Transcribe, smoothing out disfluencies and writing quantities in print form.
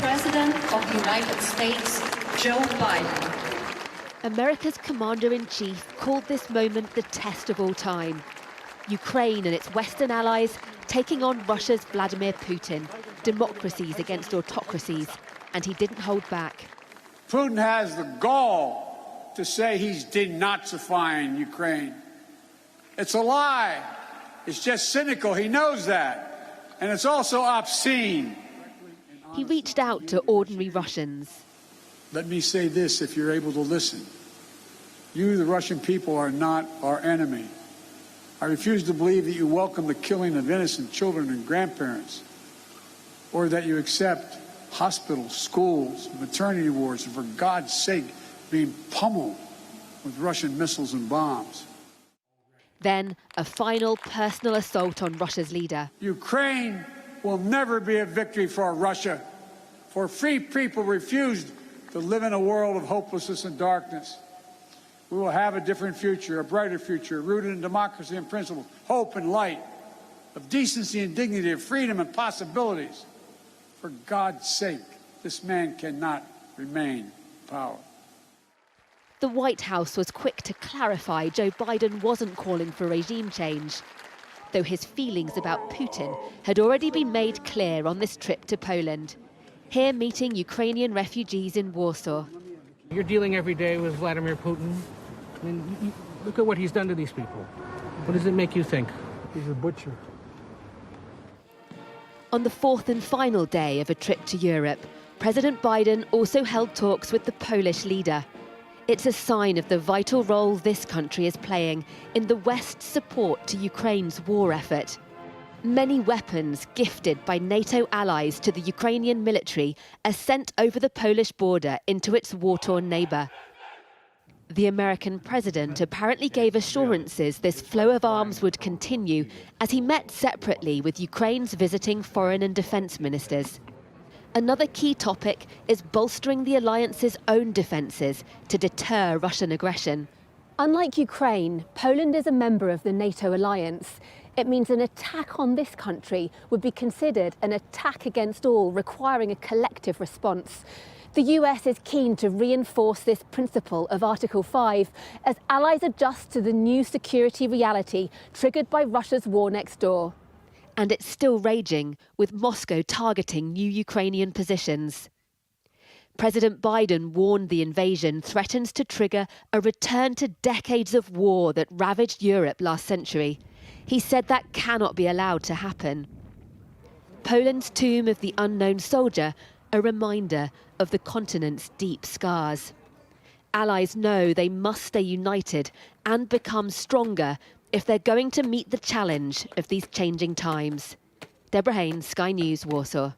President of the United States, Joe Biden. America's commander-in-chief called this moment the test of all time. Ukraine and its Western allies taking on Russia's Vladimir Putin, democracies against autocracies, and he didn't hold back. Putin has the gall to say he's denazifying Ukraine. It's a lie. It's just cynical. He knows that. And it's also obscene. He reached out to ordinary Russians. Let me say this, if you're able to listen. You, the Russian people, are not our enemy. I refuse to believe that you welcome the killing of innocent children and grandparents, or that you accept hospitals, schools, maternity wards, and for God's sake, being pummeled with Russian missiles and bombs. Then, a final personal assault on Russia's leader. Ukraine will never be a victory for Russia, for free people refused to live in a world of hopelessness and darkness. We will have a different future, a brighter future, rooted in democracy and principle, hope and light, of decency and dignity, of freedom and possibilities. For God's sake, this man cannot remain in power. The White House was quick to clarify Joe Biden wasn't calling for regime change, though his feelings about Putin had already been made clear on this trip to Poland, here meeting Ukrainian refugees in Warsaw. You're dealing every day with Vladimir Putin. I mean, look at what he's done to these people. What does it make you think? He's a butcher. On the fourth and final day of a trip to Europe, President Biden also held talks with the Polish leader. It's a sign of the vital role this country is playing in the West's support to Ukraine's war effort. Many weapons gifted by NATO allies to the Ukrainian military are sent over the Polish border into its war-torn neighbour. The American president apparently gave assurances this flow of arms would continue as he met separately with Ukraine's visiting foreign and defence ministers. Another key topic is bolstering the alliance's own defences to deter Russian aggression. Unlike Ukraine, Poland is a member of the NATO alliance. It means an attack on this country would be considered an attack against all, requiring a collective response. The US is keen to reinforce this principle of Article 5 as allies adjust to the new security reality triggered by Russia's war next door. And it's still raging, with Moscow targeting new Ukrainian positions. President Biden warned the invasion threatens to trigger a return to decades of war that ravaged Europe last century. He said that cannot be allowed to happen. Poland's Tomb of the Unknown Soldier, a reminder of the continent's deep scars. Allies know they must stay united and become stronger if they're going to meet the challenge of these changing times. Deborah Haynes, Sky News, Warsaw.